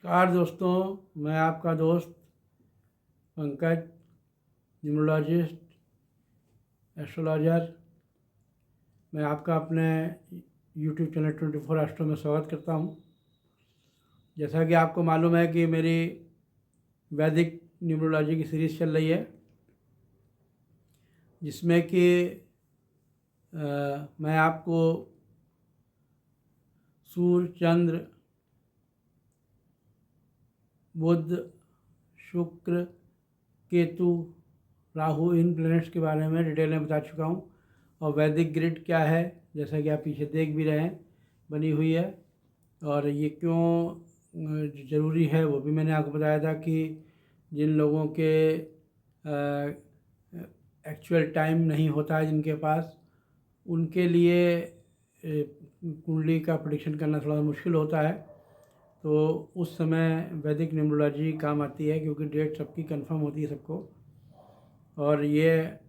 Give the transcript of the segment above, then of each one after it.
नमस्कार दोस्तों, मैं आपका दोस्त पंकज, न्यूमरोलॉजिस्ट, एस्ट्रोलॉजर। मैं आपका अपने यूट्यूब चैनल 24 एस्ट्रो में स्वागत करता हूं। जैसा कि आपको मालूम है कि मेरी वैदिक न्यूमरोलॉजी की सीरीज़ चल रही है, जिसमें कि मैं आपको सूर्य, चंद्र, बुध, शुक्र, केतु, राहु, इन प्लैनेट्स के बारे में डिटेल में बता चुका हूँ। और वैदिक ग्रिड क्या है, जैसा कि आप पीछे देख भी रहे हैं, बनी हुई है। और ये क्यों ज़रूरी है वो भी मैंने आपको बताया था कि जिन लोगों के एक्चुअल टाइम नहीं होता है जिनके पास, उनके लिए कुंडली का प्रेडिक्शन करना थोड़ा मुश्किल होता है। तो उस समय वैदिक न्यूमरोलॉजी काम आती है, क्योंकि डेट सबकी कंफर्म होती है सबको। और ये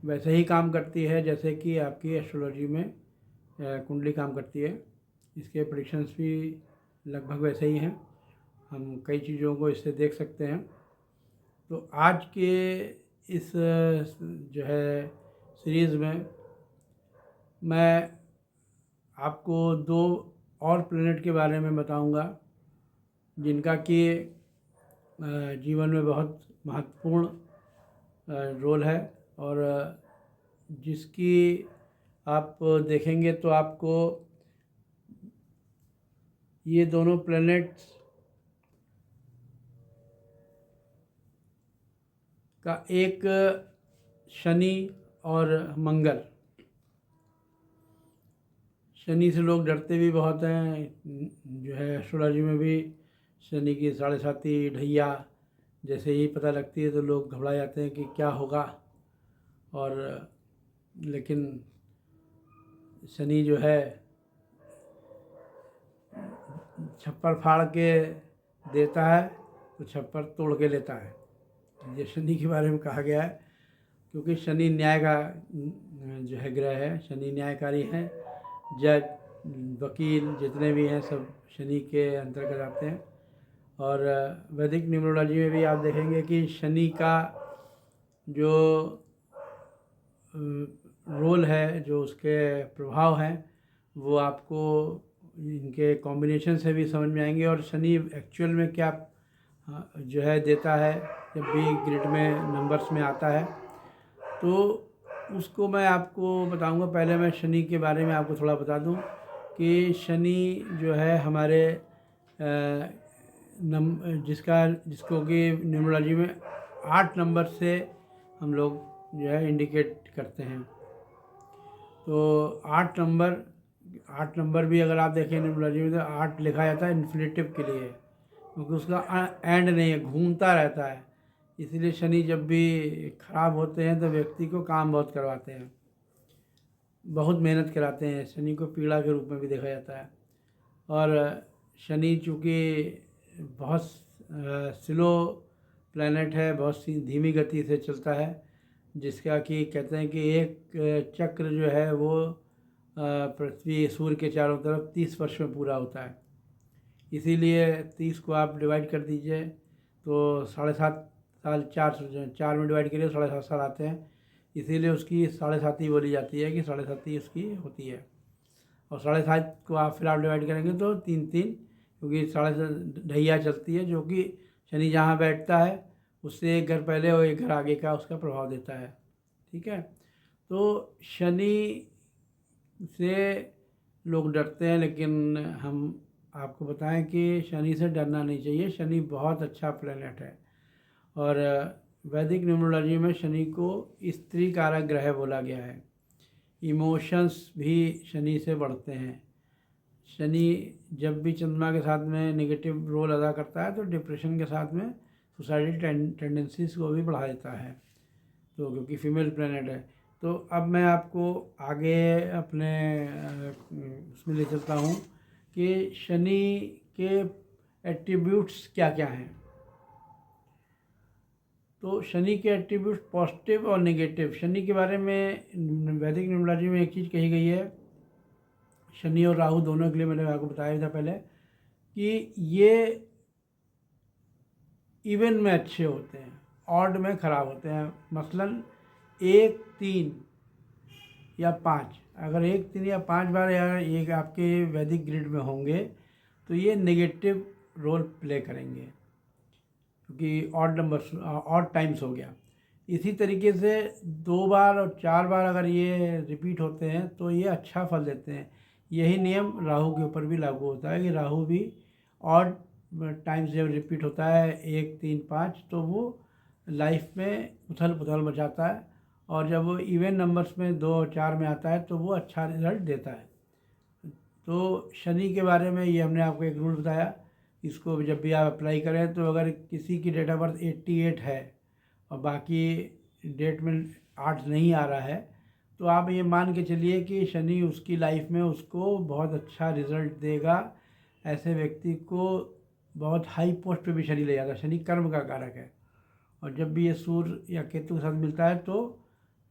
वैसे ही काम करती है जैसे कि आपकी एस्ट्रोलॉजी में कुंडली काम करती है। इसके प्रेडिक्शंस भी लगभग वैसे ही हैं, हम कई चीज़ों को इससे देख सकते हैं। तो आज के इस जो है सीरीज़ में मैं आपको 2 और प्लैनेट के बारे में बताऊंगा, जिनका कि जीवन में बहुत महत्वपूर्ण रोल है। और जिसकी आप देखेंगे तो आपको ये दोनों प्लैनेट्स का, एक शनि और मंगल। शनि से लोग डरते भी बहुत हैं, जो है एस्ट्रोलॉजी में भी शनि की 7.5 ढैया जैसे ही पता लगती है तो लोग घबरा जाते हैं कि क्या होगा। और लेकिन शनि जो है छप्पर फाड़ के देता है तो छप्पर तोड़ के लेता है, ये शनि के बारे में कहा गया है। क्योंकि शनि न्याय का जो है ग्रह है, शनि न्यायकारी है। जज, वकील जितने भी हैं सब शनि के अंतर्गत आते हैं। और वैदिक न्यूमरोलॉजी में भी आप देखेंगे कि शनि का जो रोल है, जो उसके प्रभाव हैं, वो आपको इनके कॉम्बिनेशन से भी समझ में आएंगे। और शनि एक्चुअल में क्या जो है देता है, जब भी ग्रिड में नंबर्स में आता है, तो उसको मैं आपको बताऊंगा। पहले मैं शनि के बारे में आपको थोड़ा बता दूं कि शनि जो है हमारे जिसको कि न्यूमरोलॉजी में 8 नंबर से हम लोग जो है इंडिकेट करते हैं। तो 8 नंबर भी अगर आप देखें न्यूमरोलॉजी में तो 8 लिखा जाता है इन्फिनेटिव के लिए, क्योंकि उसका एंड नहीं है, घूमता रहता है। इसलिए शनि जब भी खराब होते हैं तो व्यक्ति को काम बहुत करवाते हैं, बहुत मेहनत कराते हैं। शनि को पीड़ा के रूप में भी देखा जाता है। और शनि चूँकि बहुत स्लो प्लैनेट है, बहुत सी धीमी गति से चलता है, जिसका कि कहते हैं कि एक चक्र जो है वो पृथ्वी सूर्य के चारों तरफ 30 वर्ष में पूरा होता है। इसीलिए 30 को आप डिवाइड कर दीजिए तो 7.5 साल, 4 में डिवाइड करिए 7.5 साल आते हैं। इसीलिए उसकी 7.5 बोली जाती है कि 7.5 उसकी होती है। और 7.5 को आप फिर आप डिवाइड करेंगे तो 3 क्योंकि 7.5 ढैया चलती है, जो कि शनि जहाँ बैठता है उससे एक घर पहले और एक घर आगे का उसका प्रभाव देता है। ठीक है, तो शनि से लोग डरते हैं, लेकिन हम आपको बताएं कि शनि से डरना नहीं चाहिए। शनि बहुत अच्छा प्लैनेट है। और वैदिक न्यूमरोलॉजी में शनि को स्त्री कारक ग्रह बोला गया है। इमोशंस भी शनि से बढ़ते हैं। शनि जब भी चंद्रमा के साथ में नेगेटिव रोल अदा करता है तो डिप्रेशन के साथ में सुसाइडल टेंडेंसीज को भी बढ़ा देता है, तो क्योंकि फीमेल प्लैनेट है। तो अब मैं आपको आगे अपने उसमें ले चलता हूँ कि शनि के एट्रीब्यूट्स क्या क्या हैं। तो शनि के एट्रीब्यूट्स पॉजिटिव और नेगेटिव। शनि के बारे में वैदिक न्यूमरोलॉजी में एक चीज़ कही गई है, शनि और राहु दोनों के लिए मैंने आपको बताया था पहले, कि ये इवन में अच्छे होते हैं, ऑड में ख़राब होते हैं। मसलन 1, 3 या 5, अगर 1, 3 या 5 बार अगर एक आपके वैदिक ग्रिड में होंगे तो ये नेगेटिव रोल प्ले करेंगे, क्योंकि ऑड नंबर्स ऑड टाइम्स हो गया। इसी तरीके से 2 बार और 4 बार अगर ये रिपीट होते हैं तो ये अच्छा फल देते हैं। यही नियम राहु के ऊपर भी लागू होता है कि राहु भी ऑड टाइम्स जब रिपीट होता है 1, 3, 5 तो वो लाइफ में उथल पुथल मचाता है, और जब वो इवन नंबर्स में 2 और 4 में आता है तो वो अच्छा रिजल्ट देता है। तो शनि के बारे में ये हमने आपको एक रूल बताया, इसको जब भी आप अप्लाई करें तो अगर किसी की डेट ऑफ बर्थ 88 है और बाकी डेट में 8 नहीं आ रहा है तो आप ये मान के चलिए कि शनि उसकी लाइफ में उसको बहुत अच्छा रिजल्ट देगा। ऐसे व्यक्ति को बहुत हाई पोस्ट पे भी शनि ले जाता है। शनि कर्म का कारक है, और जब भी ये सूर्य या केतु के साथ मिलता है तो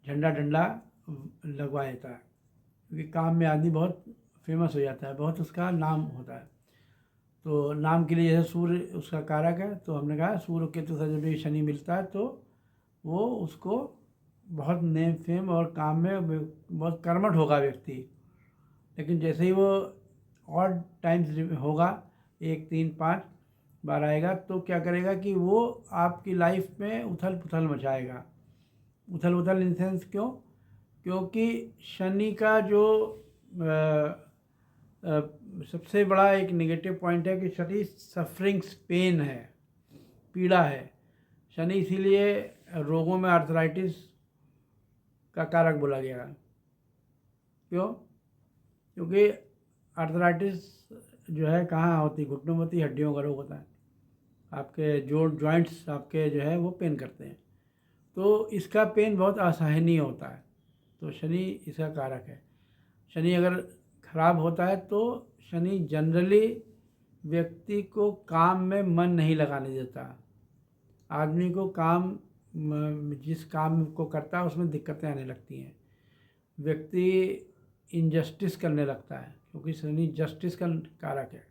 झंडा डंडा लगवा देता है, क्योंकि काम में आदमी बहुत फेमस हो जाता है, बहुत उसका नाम होता है। तो नाम के लिए जैसे सूर्य उसका कारक है, तो हमने कहा सूर्य केतु से जब भी शनि मिलता है तो वो उसको बहुत नेम फेम और काम में बहुत कर्मठ होगा व्यक्ति। लेकिन जैसे ही वो ऑड टाइम्स होगा 1, 3, 5 बार आएगा तो क्या करेगा कि वो आपकी लाइफ में उथल पुथल मचाएगा। उथल पुथल इन सेंस क्यों? क्योंकि शनि का जो सबसे बड़ा एक नेगेटिव पॉइंट है कि शनि सफरिंग्स, पेन है, पीड़ा है। शनि इसीलिए रोगों में आर्थराइटिस का कारक बोला गया। क्यों? क्योंकि आर्थराइटिस जो है कहाँ होती, घुटनों में होती, हड्डियों का रोग होता है। आपके जॉइंट्स आपके जो है वो पेन करते हैं, तो इसका पेन बहुत असहनीय होता है। तो शनि इसका कारक है। शनि अगर खराब होता है तो शनि जनरली व्यक्ति को काम में मन नहीं लगाने देता। आदमी को काम, जिस काम को करता है उसमें दिक्कतें आने लगती हैं। व्यक्ति इनजस्टिस करने लगता है, क्योंकि शनि जस्टिस का कारक है।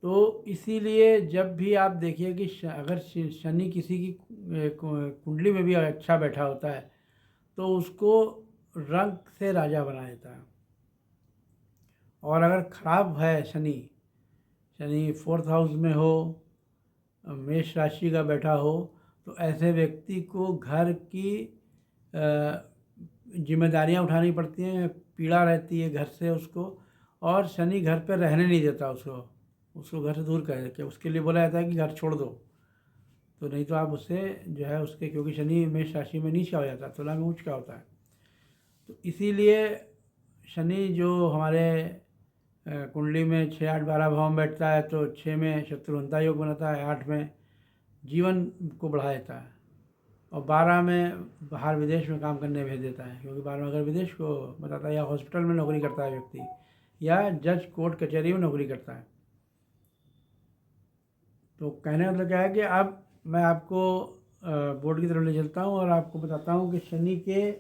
तो इसीलिए जब भी आप देखिए कि अगर शनि किसी की कुंडली में भी अच्छा बैठा होता है तो उसको रंग से राजा बना देता है। और अगर खराब है शनि 4th हाउस में हो, मेष राशि का बैठा हो, तो ऐसे व्यक्ति को घर की जिम्मेदारियां उठानी पड़ती हैं, पीड़ा रहती है घर से उसको, और शनि घर पर रहने नहीं देता उसको घर से दूर कर के उसके लिए बोला जाता है कि घर छोड़ दो। तो नहीं तो आप उससे जो है उसके, क्योंकि शनि मेष राशि में नीचा हो जाता है, तुला में ऊंच का होता है। तो इसीलिए शनि जो हमारे कुंडली में 6, 8, 12 भाव में बैठता है तो 6 में शत्रुघ्नता योग बनाता है, 8 में जीवन को बढ़ा देता है, और 12 में बाहर विदेश में काम करने भेज देता है। क्योंकि 12 अगर विदेश को बताता है, या हॉस्पिटल में नौकरी करता है व्यक्ति, या जज कोर्ट कचहरी में नौकरी करता है। तो कहने का मतलब क्या है कि अब मैं आपको बोर्ड की तरफ ले चलता हूँ और आपको बताता हूँ कि शनि के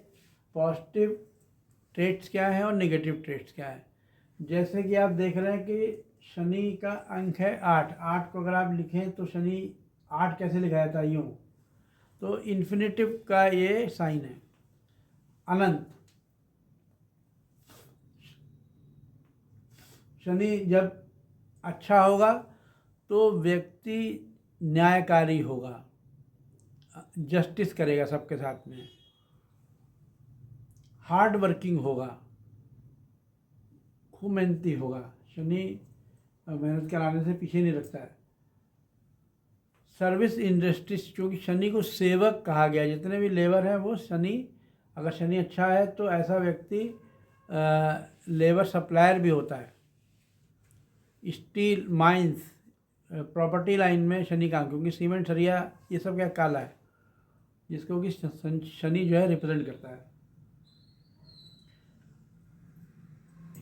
पॉजिटिव ट्रेट्स क्या हैं और नेगेटिव ट्रेट्स क्या हैं। जैसे कि आप देख रहे हैं कि शनि का अंक है 8। 8 को अगर आप लिखें तो शनि 8 कैसे लिखा जाता है? यूँ। तो इन्फिनेटिव का ये साइन है, अनंत। शनि जब अच्छा होगा तो व्यक्ति न्यायकारी होगा, जस्टिस करेगा सबके साथ में, हार्ड वर्किंग होगा, खूब मेहनती होगा। शनि मेहनत कराने से पीछे नहीं रखता है। सर्विस इंडस्ट्रीज, क्योंकि शनि को सेवक कहा गया, जितने भी लेबर हैं वो शनि, अगर शनि अच्छा है तो ऐसा व्यक्ति लेबर सप्लायर भी होता है। स्टील, माइंस, प्रॉपर्टी लाइन में शनि का, क्योंकि सीमेंट, सरिया ये सब क्या काला है, जिसको कि शनि जो है रिप्रेजेंट करता है।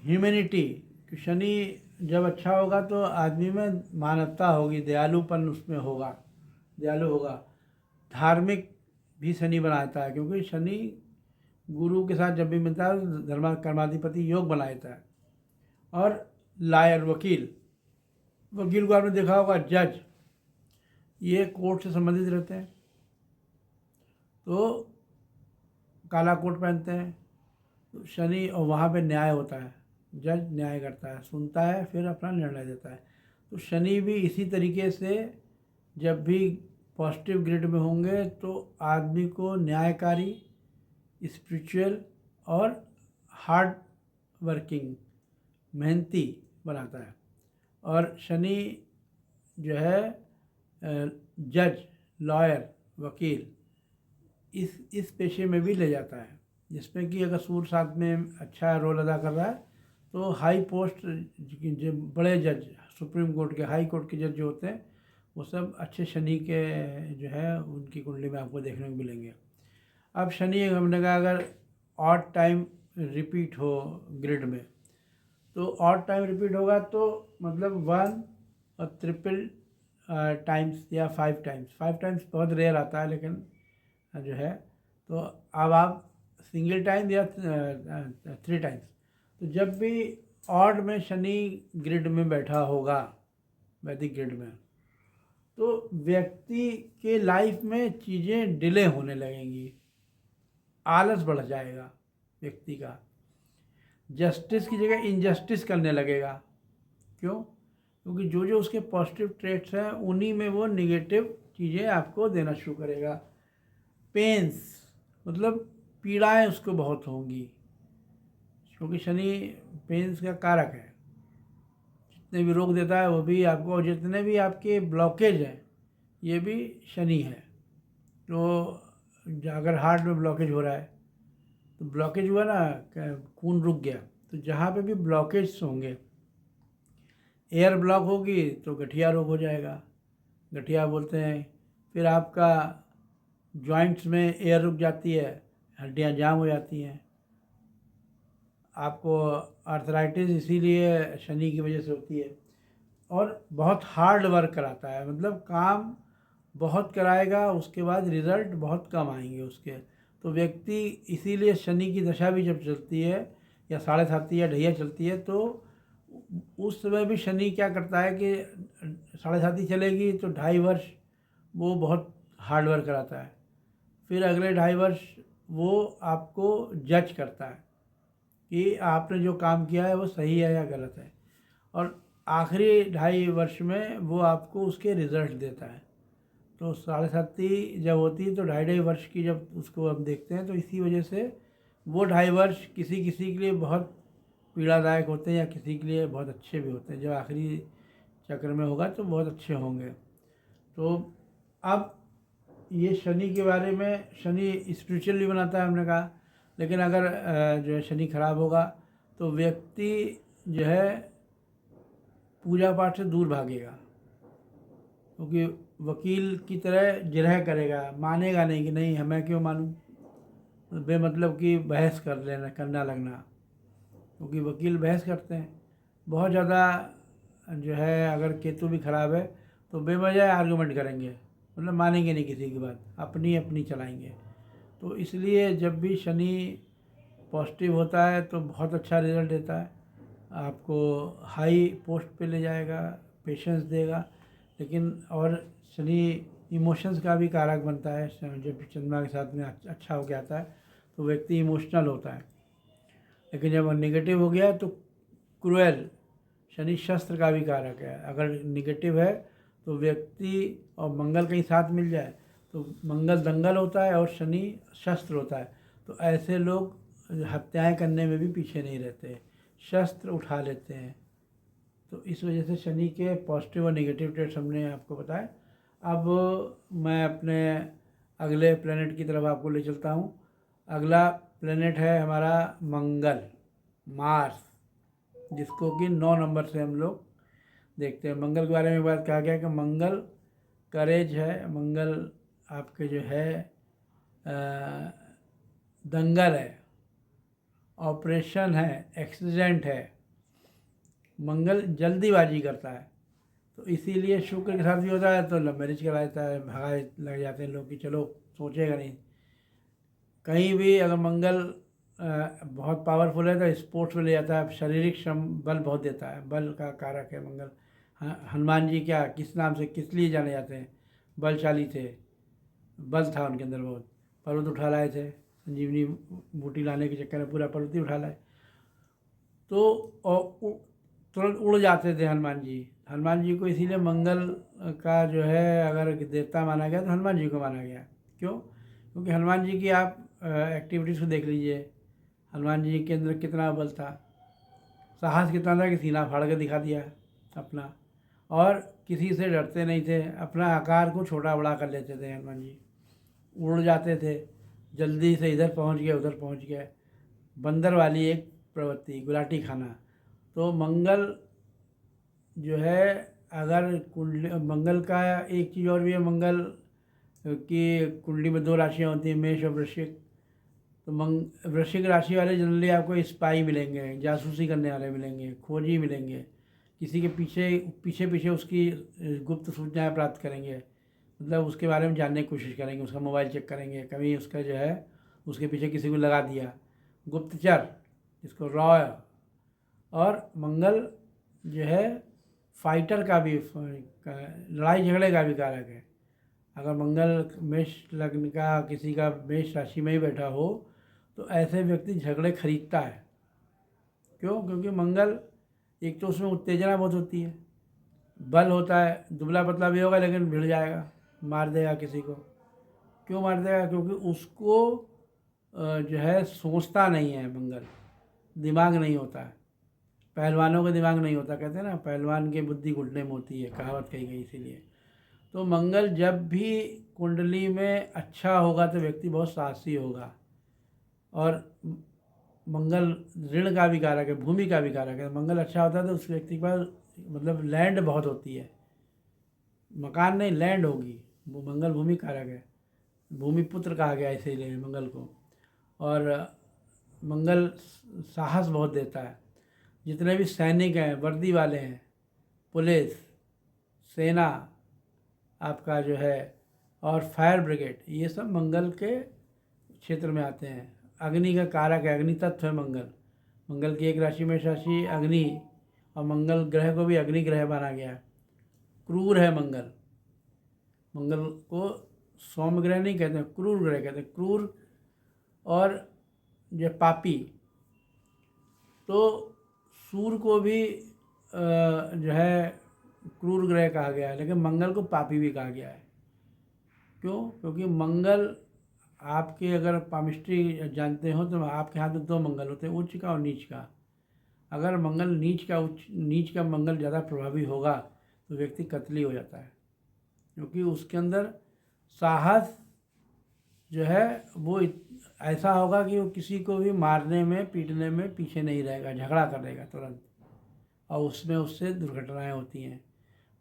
ह्यूमैनिटी, शनि जब अच्छा होगा तो आदमी में मानवता होगी, दयालुपन उसमें होगा, दयालु होगा। धार्मिक भी शनि बनाता है, क्योंकि शनि गुरु के साथ जब भी मिलता है धर्मा कर्माधिपति योग बना देता है। और लायर, वकील को आपने देखा होगा, जज, ये कोर्ट से संबंधित रहते हैं, तो काला कोट पहनते हैं। तो शनि, और वहाँ पे न्याय होता है, जज न्याय करता है, सुनता है, फिर अपना निर्णय देता है। तो शनि भी इसी तरीके से जब भी पॉजिटिव ग्रिड में होंगे तो आदमी को न्यायकारी, स्पिरिचुअल और हार्ड वर्किंग, मेहनती बनाता है। और शनि जो है जज, लॉयर, वकील, इस पेशे में भी ले जाता है, जिसमें कि अगर सूर्य साथ में अच्छा रोल अदा कर रहा है तो हाई पोस्ट, जो बड़े जज, सुप्रीम कोर्ट के, हाई कोर्ट के जज जो होते हैं, वो सब अच्छे शनि के जो है उनकी कुंडली में आपको देखने को मिलेंगे। अब शनि हमने कहा अगर ऑड टाइम रिपीट हो ग्रिड में, तो ऑड टाइम रिपीट होगा तो मतलब 1 और ट्रिपल टाइम्स या 5 टाइम्स। 5 टाइम्स बहुत रेयर आता है, लेकिन जो है, तो अब आप सिंगल टाइम या 3 टाइम्स। तो जब भी ऑड में शनि ग्रिड में बैठा होगा, वैदिक ग्रिड में, तो व्यक्ति के लाइफ में चीज़ें डिले होने लगेंगी, आलस बढ़ जाएगा व्यक्ति का, जस्टिस की जगह इनजस्टिस करने लगेगा। क्यों? क्योंकि जो जो उसके पॉजिटिव ट्रेट्स हैं उन्हीं में वो निगेटिव चीज़ें आपको देना शुरू करेगा। पेन्स मतलब पीड़ाएं उसको बहुत होंगी, क्योंकि शनि पेन्स का कारक है। जितने भी रोग देता है वो भी आपको, और जितने भी आपके ब्लॉकेज हैं ये भी शनि है। तो अगर हार्ट में ब्लॉकेज हो रहा है तो ब्लॉकेज हुआ ना, खून रुक गया, तो जहाँ पे भी ब्लॉकेज होंगे, एयर ब्लॉक होगी तो गठिया रोग हो जाएगा, गठिया बोलते हैं। फिर आपका जॉइंट्स में एयर रुक जाती है, हड्डियाँ जाम हो जाती हैं। आपको आर्थराइटिस इसीलिए शनि की वजह से होती है। और बहुत हार्ड वर्क कराता है, मतलब काम बहुत कराएगा, उसके बाद रिज़ल्ट बहुत कम आएंगे उसके। तो व्यक्ति, इसीलिए शनि की दशा भी जब चलती है या 7.5 या ढैया चलती है, तो उस समय भी शनि क्या करता है कि 7.5 चलेगी तो 2.5 वर्ष वो बहुत हार्ड वर्क कराता है। फिर अगले 2.5 वर्ष वो आपको जज करता है कि आपने जो काम किया है वो सही है या गलत है, और आखिरी 2.5 वर्ष में वो आपको उसके रिज़ल्ट देता है। तो 7.5 जब होती है तो 2.5 वर्ष की जब उसको हम देखते हैं, तो इसी वजह से वो 2.5 वर्ष किसी किसी के लिए बहुत पीड़ादायक होते हैं या किसी के लिए बहुत अच्छे भी होते हैं। जब आखिरी चक्र में होगा तो बहुत अच्छे होंगे। तो अब ये शनि के बारे में, शनि स्पिरिचुअल भी बनाता है हमने कहा, लेकिन अगर जो है शनि खराब होगा तो व्यक्ति जो है पूजा पाठ से दूर भागेगा, क्योंकि वकील की तरह जिरह करेगा, मानेगा नहीं कि नहीं हमें क्यों मानूं, बेमतलब की बहस करना लगना, क्योंकि वकील बहस करते हैं बहुत ज़्यादा। जो है अगर केतु भी खराब है तो बेवजह आर्गूमेंट करेंगे, मतलब मानेंगे नहीं किसी की बात, अपनी अपनी चलाएंगे। तो इसलिए जब भी शनि पॉजिटिव होता है तो बहुत अच्छा रिजल्ट देता है, आपको हाई पोस्ट पे ले जाएगा, पेशेंस देगा। लेकिन और शनि इमोशंस का भी कारक बनता है, जब चंद्रमा के साथ में अच्छा हो गया आता है तो व्यक्ति इमोशनल होता है। लेकिन जब नेगेटिव हो गया तो क्रूएल, शनि शस्त्र का भी कारक है। अगर नेगेटिव है तो व्यक्ति, और मंगल कहीं साथ मिल जाए तो मंगल दंगल होता है और शनि शस्त्र होता है। तो ऐसे लोग हत्याएं करने में भी पीछे नहीं रहते, शस्त्र उठा लेते हैं। तो इस वजह से शनि के पॉजिटिव और नेगेटिव ट्रेड्स हमने आपको बताए। अब मैं अपने अगले प्लेनेट की तरफ आपको ले चलता हूँ। अगला प्लेनेट है हमारा मंगल, मार्स, जिसको कि 9 नंबर से हम लोग देखते हैं। मंगल के बारे में बात कहा गया कि मंगल करेज है, मंगल आपके जो है दंगल है, ऑपरेशन है, एक्सीडेंट है। मंगल जल्दीबाजी करता है, तो इसीलिए शुक्र के साथ भी होता है तो लव मैरिज करा देता है, भगाए लग जाते हैं लोग कि चलो, सोचेगा नहीं। कहीं भी अगर मंगल बहुत पावरफुल है तो स्पोर्ट्स में ले जाता है, शारीरिक श्रम, बल बहुत देता है, बल का कारक है मंगल। हनुमान जी क्या किस नाम से किस लिए जाने जाते हैं? बलशाली थे, बल था उनके अंदर बहुत। पर्वत उठा लाए थे, संजीवनी बूटी लाने के चक्कर में पूरा पर्वत ही उठा लाए। तो और तुरंत उड़ जाते थे हनुमान जी। हनुमान जी को इसीलिए मंगल का जो है अगर देवता माना गया तो हनुमान जी को माना गया। क्यों? क्योंकि हनुमान जी की आप एक्टिविटीज़ को देख लीजिए, हनुमान जी के अंदर कितना बल था, साहस कितना था कि सीना फाड़ के दिखा दिया अपना, और किसी से डरते नहीं थे, अपना आकार को छोटा बड़ा कर लेते थे हनुमान जी। उड़ जाते थे, जल्दी से इधर पहुंच गए उधर पहुंच गए। बंदर वाली एक प्रवृत्ति, गुलाटी खाना। तो मंगल जो है, अगर कुंडली मंगल का एक चीज़ और भी है, मंगल की कुंडली में 2 राशियाँ होती हैं, मेष और वृश्चिक। तो वृश्चिक राशि वाले जनरली आपको स्पाई मिलेंगे, जासूसी करने वाले मिलेंगे, खोजी मिलेंगे, किसी के पीछे पीछे पीछे उसकी गुप्त सूचनाएं प्राप्त करेंगे, मतलब उसके बारे में जानने की कोशिश करेंगे, उसका मोबाइल चेक करेंगे, कभी उसका जो है उसके पीछे किसी को लगा दिया, गुप्तचर जिसको रॉय। और मंगल जो है फाइटर का भी, लड़ाई झगड़े का भी कारक है। अगर मंगल मेष लग्न का किसी का मेष राशि में ही बैठा हो तो ऐसे व्यक्ति झगड़े खरीदता है। क्यों? क्योंकि मंगल एक तो उसमें उत्तेजना बहुत होती है, बल होता है, दुबला पतला भी होगा लेकिन भिड़ जाएगा, मार देगा किसी को। क्यों मार देगा? क्योंकि उसको जो है सोचता नहीं है मंगल, दिमाग नहीं होता है। पहलवानों का दिमाग नहीं होता, कहते हैं ना, पहलवान की बुद्धि घुटने में होती है, कहावत कही गई इसीलिए। तो मंगल जब भी कुंडली में अच्छा होगा तो व्यक्ति बहुत साहसी होगा। और मंगल ऋण का भी कारक है, भूमि का भी कारक है। मंगल अच्छा होता है तो उस व्यक्ति के पास मतलब लैंड बहुत होती है, मकान नहीं लैंड होगी। वो मंगल भूमि कारक है, भूमि पुत्र कहा गया इसीलिए मंगल को। और मंगल साहस बहुत देता है। जितने भी सैनिक हैं, वर्दी वाले हैं, पुलिस, सेना आपका जो है, और फायर ब्रिगेड, ये सब मंगल के क्षेत्र में आते हैं। अग्नि का कारक है, अग्नि तत्व है मंगल। मंगल की एक राशि में राशि अग्नि, और मंगल ग्रह को भी अग्नि ग्रह माना गया है। क्रूर है मंगल, मंगल को सौम्य ग्रह नहीं कहते हैं, क्रूर ग्रह कहते हैं, क्रूर और जो पापी। तो सूर्य को भी जो है क्रूर ग्रह कहा गया है, लेकिन मंगल को पापी भी कहा गया है। क्यों? क्योंकि मंगल आपके अगर पामिस्ट्री जानते हो तो आपके हाथ में 2 मंगल होते हैं, उच्च का और नीच का। अगर मंगल नीच का मंगल ज़्यादा प्रभावी होगा तो व्यक्ति कतली हो जाता है, क्योंकि उसके अंदर साहस जो है वो ऐसा होगा कि वो किसी को भी मारने में पीटने में पीछे नहीं रहेगा, झगड़ा करेगा तुरंत, और उसमें उससे दुर्घटनाएं होती हैं।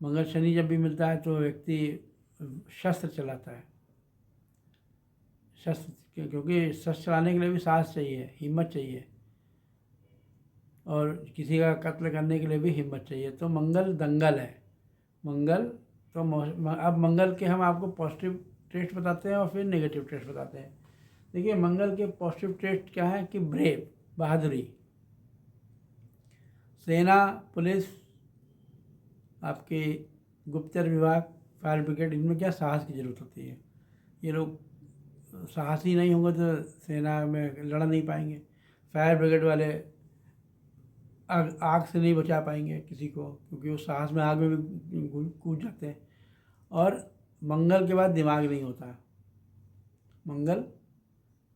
मंगल शनि जब भी मिलता है तो व्यक्ति शस्त्र चलाता है, क्योंकि शस्त्र चलाने के लिए भी साहस चाहिए, हिम्मत चाहिए, और किसी का कत्ल करने के लिए भी हिम्मत चाहिए। तो मंगल दंगल है। मंगल तो अब मंगल के हम आपको पॉजिटिव ट्रेस्ट बताते हैं और फिर नेगेटिव ट्रेस्ट बताते हैं। देखिए मंगल के पॉजिटिव ट्रेस्ट क्या है कि ब्रेव, बहादुरी, सेना, पुलिस, आपके गुप्तचर विभाग, फायर ब्रिगेड, इनमें क्या साहस की ज़रूरत होती है। ये लोग साहसी नहीं होंगे तो सेना में लड़ नहीं पाएंगे। फायर ब्रिगेड वाले आग से नहीं बचा पाएंगे किसी को, क्योंकि वो साहस में आग में भी कूद जाते हैं। और मंगल के बाद दिमाग नहीं होता, मंगल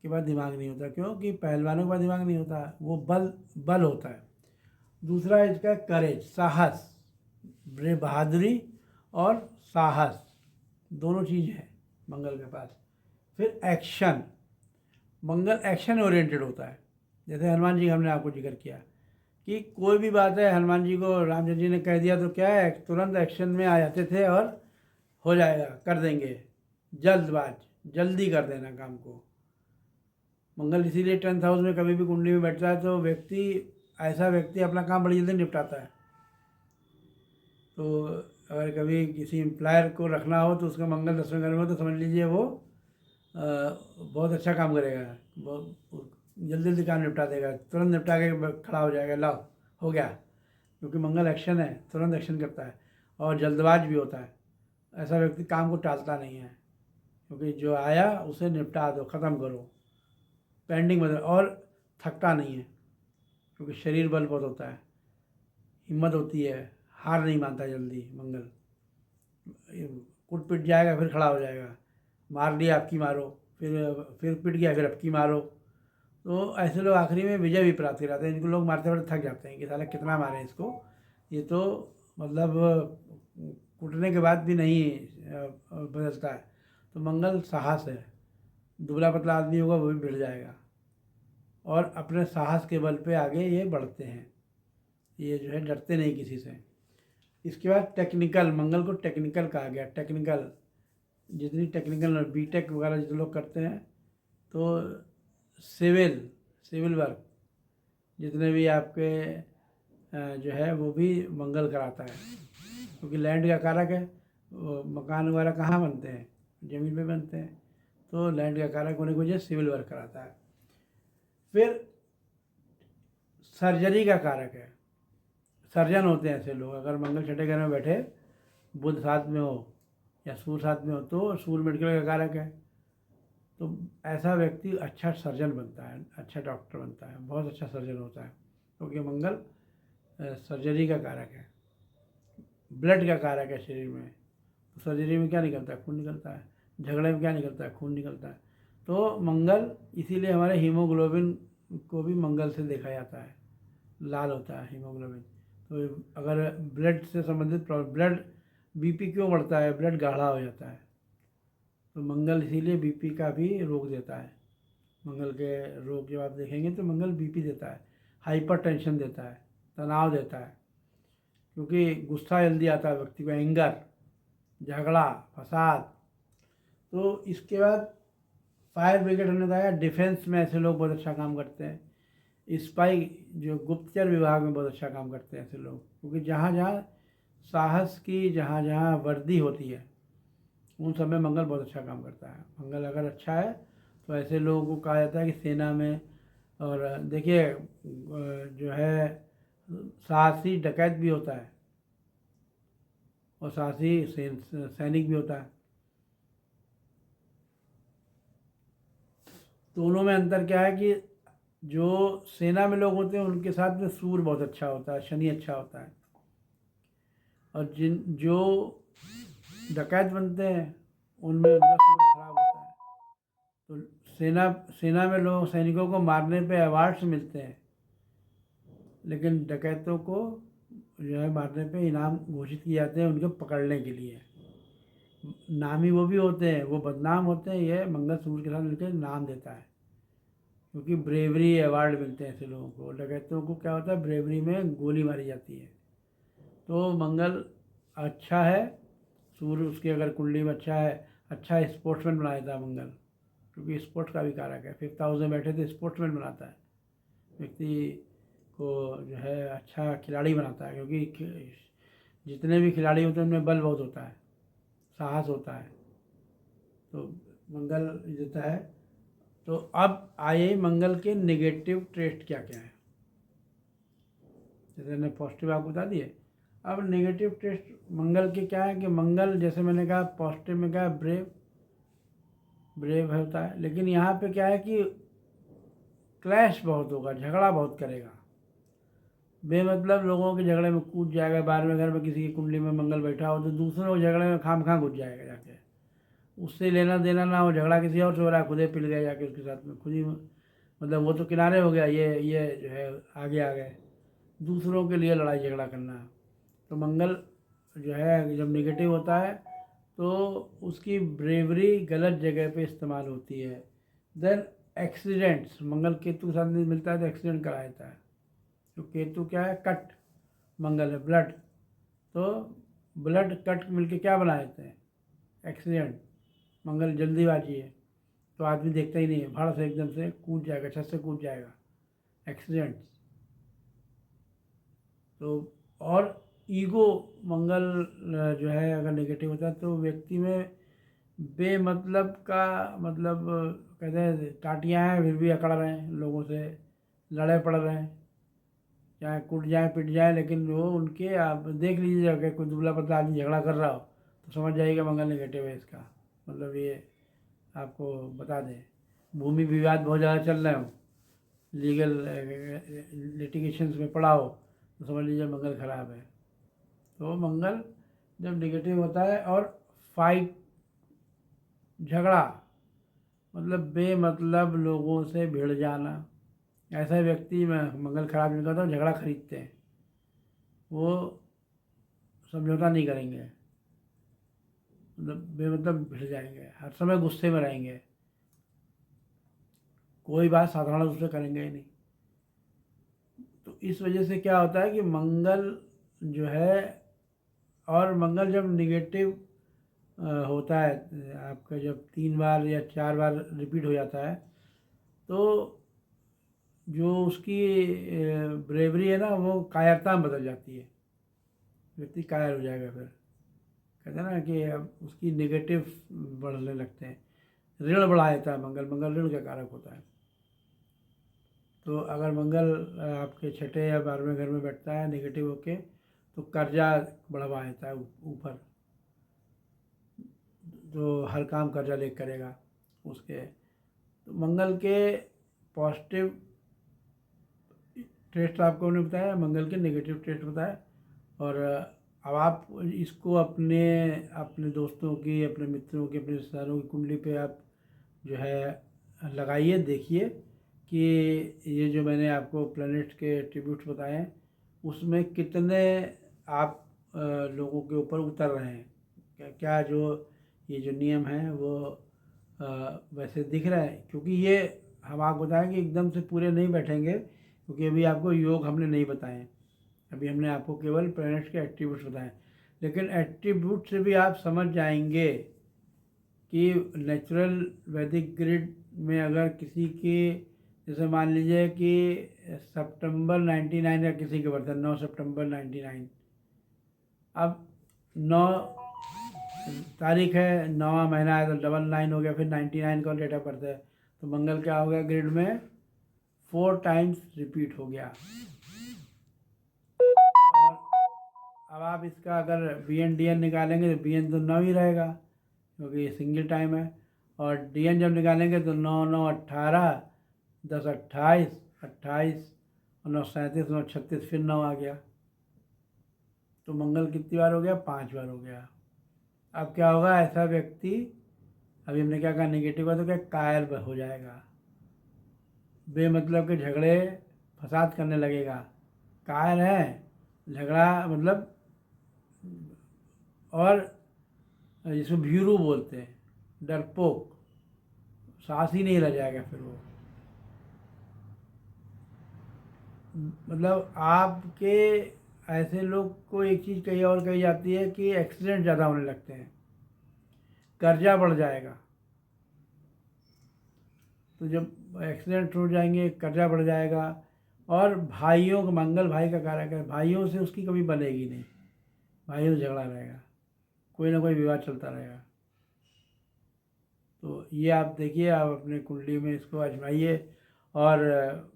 के बाद दिमाग नहीं होता। क्योंकि पहलवानों के पास दिमाग नहीं होता, वो बल होता है। दूसरा इसका करेज, साहस, बहादुरी और साहस, दोनों चीज़ है मंगल के पास। फिर एक्शन, मंगल एक्शन ओरिएंटेड होता है। जैसे हनुमान जी का हमने आपको जिक्र किया कि कोई भी बात है हनुमान जी को रामचंद्र जी ने कह दिया तो क्या है, तुरंत एक्शन में आ जाते थे और हो जाएगा, कर देंगे, जल्दबाज, जल्दी कर देना काम को। मंगल इसीलिए 10th हाउस में कभी भी कुंडली में बैठता है तो ऐसा व्यक्ति अपना काम बड़ी जल्दी निपटाता है। तो अगर कभी किसी एम्प्लॉयर को रखना हो तो उसका मंगल 10वें घर में हो तो समझ लीजिए वो बहुत अच्छा काम करेगा, बहुत जल्दी जल्दी काम निपटा देगा, तुरंत निपटा के खड़ा हो जाएगा, लाओ हो गया। क्योंकि मंगल एक्शन है, तुरंत एक्शन करता है और जल्दबाज भी होता है। ऐसा व्यक्ति काम को टालता नहीं है, क्योंकि जो आया उसे निपटा दो, ख़त्म करो, पेंडिंग मत, और थकता नहीं है, क्योंकि शरीर बल बहुत होता है, हिम्मत होती है, हार नहीं मानता जल्दी मंगल। कुट पिट जाएगा फिर खड़ा हो जाएगा, मार लिया आपकी मारो, फिर पिट गया फिर आपकी मारो। तो ऐसे लोग आखिरी में विजय भी प्राप्त कराते हैं। इनको लोग मारते मारते थक जाते हैं कि साला कितना मारे इसको, ये तो मतलब कूटने के बाद भी नहीं बदलता है। तो मंगल साहस है, दुबला पतला आदमी होगा वो भी भिड़ जाएगा, और अपने साहस के बल पे आगे ये बढ़ते हैं, ये जो है डरते नहीं किसी से। इसके बाद टेक्निकल, मंगल को टेक्निकल कहा गया। टेक्निकल, जितनी टेक्निकल बीटेक वगैरह जितने लोग करते हैं, तो सिविल वर्क जितने भी आपके जो है वो भी मंगल कराता है, क्योंकि लैंड का कारक है। मकान वगैरह कहाँ बनते हैं, ज़मीन पे बनते हैं, तो लैंड का कारक होने की वजह से सिविल वर्क कराता है। फिर सर्जरी का कारक है, सर्जन होते हैं ऐसे लोग। अगर मंगल छठे घर में बैठे, बुध साथ में हो या सूर्य साथ में हो, तो सूर्य मेडिकल का कारक है, तो ऐसा व्यक्ति अच्छा सर्जन बनता है, अच्छा डॉक्टर बनता है, बहुत अच्छा सर्जन होता है, क्योंकि मंगल सर्जरी का कारक है, ब्लड का कारक है शरीर में। तो सर्जरी में क्या निकलता है, खून निकलता है। झगड़े में क्या निकलता है, खून निकलता है। तो मंगल, इसीलिए हमारे हीमोग्लोबिन को भी मंगल से देखा जाता है, लाल होता है हीमोग्लोबिन। तो अगर ब्लड से संबंधित प्रॉब्लम, ब्लड बीपी क्यों बढ़ता है, ब्लड गाढ़ा हो जाता है, तो मंगल इसीलिए बीपी का भी रोग देता है। मंगल के रोग जब आप देखेंगे तो मंगल बीपी देता है, हाइपर टेंशन देता है, तनाव देता है, क्योंकि गुस्सा जल्दी आता है व्यक्ति को, एंगर, झगड़ा, फसाद। तो इसके बाद फायर ब्रिगेड होने का है। डिफेंस में ऐसे लोग बहुत अच्छा काम करते हैं। स्पाई, जो गुप्तचर विभाग में बहुत अच्छा काम करते हैं ऐसे लोग, क्योंकि जहाँ जहाँ साहस की जहाँ जहाँ वर्दी होती है, उन सब में मंगल बहुत अच्छा काम करता है। मंगल अगर अच्छा है तो ऐसे लोगों को कहा जाता है कि सेना में, और देखिए जो है साहसी डकैत भी होता है, और साहसी सैनिक भी होता है। दोनों में अंतर क्या है कि जो सेना में लोग होते हैं उनके साथ में सूर्य बहुत अच्छा होता है, शनि अच्छा होता है, और जो डकैत बनते हैं उनमें उनका सूर्य खराब होता है। तो सेना में लोग, सैनिकों को मारने पे अवार्ड्स मिलते हैं, लेकिन डकैतों को जो है मारने पे इनाम घोषित किए जाते हैं उनको पकड़ने के लिए। नामी वो भी होते हैं, वो बदनाम होते हैं, ये मंगल सूर्य के साथ मिलकर नाम देता है, क्योंकि ब्रेवरी अवार्ड मिलते हैं ऐसे लोगों को। डकैतों को क्या होता है, ब्रेवरी में गोली मारी जाती है। तो मंगल अच्छा है, सूर्य उसकी अगर कुंडली में अच्छा है, अच्छा स्पोर्ट्समैन बना देता है मंगल, क्योंकि स्पोर्ट्स का भी कारक है। 5th हाउस में बैठे तो स्पोर्ट्समैन बनाता है, व्यक्ति को जो है अच्छा खिलाड़ी बनाता है, क्योंकि जितने भी खिलाड़ी होते हैं उनमें बल बहुत होता है, साहस होता है, तो मंगल देता है। तो अब आइए मंगल के नेगेटिव ट्रेस्ट क्या क्या है। जैसे मैंने पॉजिटिव आपको बता दिए, अब नेगेटिव ट्रेस्ट मंगल के क्या है कि मंगल, जैसे मैंने कहा पॉजिटिव में क्या है, ब्रेव होता है, लेकिन यहाँ पे क्या है कि क्लैश बहुत होगा, झगड़ा बहुत करेगा, बेमतलब लोगों के झगड़े में कूद जाएगा। बाहर में घर में किसी की कुंडली में मंगल बैठा हो तो दूसरों के झगड़े में खाम खा घुस जाएगा जाके, उससे लेना देना ना हो, झगड़ा किसी और से हो रहा है, खुद ही पिल गए जाके उसके साथ में, खुद ही मतलब वो तो किनारे हो गया, ये जो है आगे आ गए, दूसरों के लिए लड़ाई झगड़ा करना। तो मंगल जो है जब निगेटिव होता है तो उसकी ब्रेवरी गलत जगह पे इस्तेमाल होती है। देन एक्सीडेंट्स, मंगल केतु के साथ में मिलता है तो एक्सीडेंट करा देता है। तो केतु क्या है, कट, मंगल है ब्लड, तो ब्लड कट मिलके क्या बना देते हैं, एक्सीडेंट। मंगल जल्दीबाजी है तो आदमी देखता ही नहीं है, भाड़ से एकदम से कूद जाएगा, छत से कूद जाएगा, एक्सीडेंट्स। तो और ईगो, मंगल जो है अगर नेगेटिव होता है तो व्यक्ति में बेमतलब का, मतलब कहते हैं टाटियाँ हैं फिर भी अकड़ रहे हैं, लोगों से लड़े पड़ रहे हैं, चाहे कूट जाए पिट जाए, लेकिन वो उनके, आप देख लीजिए अगर कोई दुबला पतला आदमी झगड़ा कर रहा हो तो समझ जाइएगा मंगल नेगेटिव है इसका। मतलब ये आपको बता दें, भूमि विवाद बहुत ज़्यादा चल रहे हो, लीगल लिटिगेशंस में पड़ा हो, तो समझ लीजिए मंगल खराब है। तो मंगल जब नेगेटिव होता है और फाइट, झगड़ा, मतलब बेमतलब लोगों से भिड़ जाना, ऐसा व्यक्ति में मंगल खराब नहीं करता, झगड़ा खरीदते हैं, वो समझौता नहीं करेंगे, मतलब बेमतलब भिड़ जाएंगे, हर समय गुस्से में रहेंगे, कोई बात साधारण रूप से करेंगे ही नहीं। तो इस वजह से क्या होता है कि मंगल जो है, और मंगल जब निगेटिव होता है आपका, जब 3 बार या 4 बार रिपीट हो जाता है, तो जो उसकी ब्रेवरी है ना, वो कायरता में बदल जाती है, व्यक्ति कायर हो जाएगा। फिर कहते हैं ना कि अब उसकी नेगेटिव बढ़ने लगते हैं, ऋण बढ़ा देता है मंगल, मंगल ऋण का कारक होता है। तो अगर मंगल आपके छठे या 12वें घर में बैठता है नेगेटिव होके, तो कर्जा बढ़वा देता है ऊपर, तो हर काम कर्जा लेकर करेगा उसके। तो मंगल के पॉजिटिव टेस्ट आपको हमने बताया, मंगल के नेगेटिव टेस्ट बताया। और अब आप इसको अपने अपने दोस्तों की, अपने मित्रों की, अपने रिश्तेदारों की कुंडली पे आप जो है लगाइए, देखिए कि ये जो मैंने आपको प्लैनेट्स के एट्रीब्यूट्स बताए हैं, उसमें कितने आप लोगों के ऊपर उतर रहे हैं, क्या क्या जो ये जो नियम हैं वो वैसे दिख रहा है। क्योंकि ये हम आपको बताएं कि एकदम से पूरे नहीं बैठेंगे, क्योंकि अभी आपको योग हमने नहीं बताए हैं, अभी हमने आपको केवल प्लैनेट्स के एट्रीब्यूट्स बताए। लेकिन एट्रीब्यूट से भी आप समझ जाएंगे कि नेचुरल वैदिक ग्रिड में अगर किसी की, जैसे मान लीजिए कि सितंबर 99 का किसी के बर्थ है, 9 सितंबर 99, अब 9 तारीख है, 9वां महीना है, तो 99 हो गया, फिर 99 का डेट ऑफ बर्थ है, तो मंगल क्या हो गया ग्रिड में, 4 टाइम्स रिपीट हो गया। और अब आप इसका अगर BN DN निकालेंगे तो BN तो 9 ही रहेगा, क्योंकि ये सिंगल टाइम है। और DN जब निकालेंगे तो 9 9 18, 10 28, 28 और 9 37, 9 36, फिर 9 आ गया। तो मंगल कितनी बार हो गया, 5 बार हो गया। अब क्या होगा, ऐसा व्यक्ति, अभी हमने क्या कहा नेगेटिव है, तो क्या कायर हो जाएगा, बेमतलब के झगड़े फसाद करने लगेगा। कायर है, झगड़ा मतलब, और जिसको भीरू बोलते हैं, डरपोक, सांस ही नहीं रह जाएगा फिर वो। मतलब आपके ऐसे लोग को एक चीज़ कही और कही जाती है कि एक्सीडेंट ज़्यादा होने लगते हैं, कर्जा बढ़ जाएगा। तो जब एक्सीडेंट हो जाएंगे, कर्जा बढ़ जाएगा, और भाइयों का, मंगल भाई का कारक है, भाइयों से उसकी कभी बनेगी नहीं, भाइयों से झगड़ा रहेगा, कोई ना कोई विवाद चलता रहेगा। तो ये आप देखिए, आप अपने कुंडली में इसको आजमाइए। और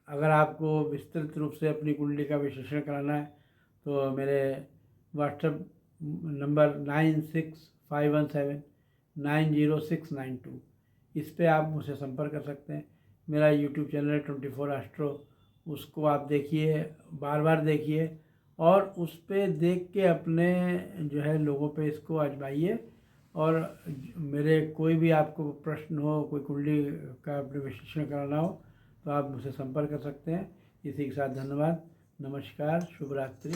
अगर आपको विस्तृत रूप से अपनी कुंडली का विश्लेषण कराना है, तो मेरे व्हाट्सएप नंबर 9651790692, इस पे आप मुझसे संपर्क कर सकते हैं। मेरा यूट्यूब चैनल है 24 एस्ट्रो, उसको आप देखिए, बार बार देखिए, और उस पे देख के अपने जो है लोगों पे इसको आजमाइए। और मेरे कोई भी आपको प्रश्न हो, कोई कुंडली का अपने विश्लेषण कराना हो, तो आप मुझसे संपर्क कर सकते हैं। इसी के साथ धन्यवाद, नमस्कार, शुभ रात्रि।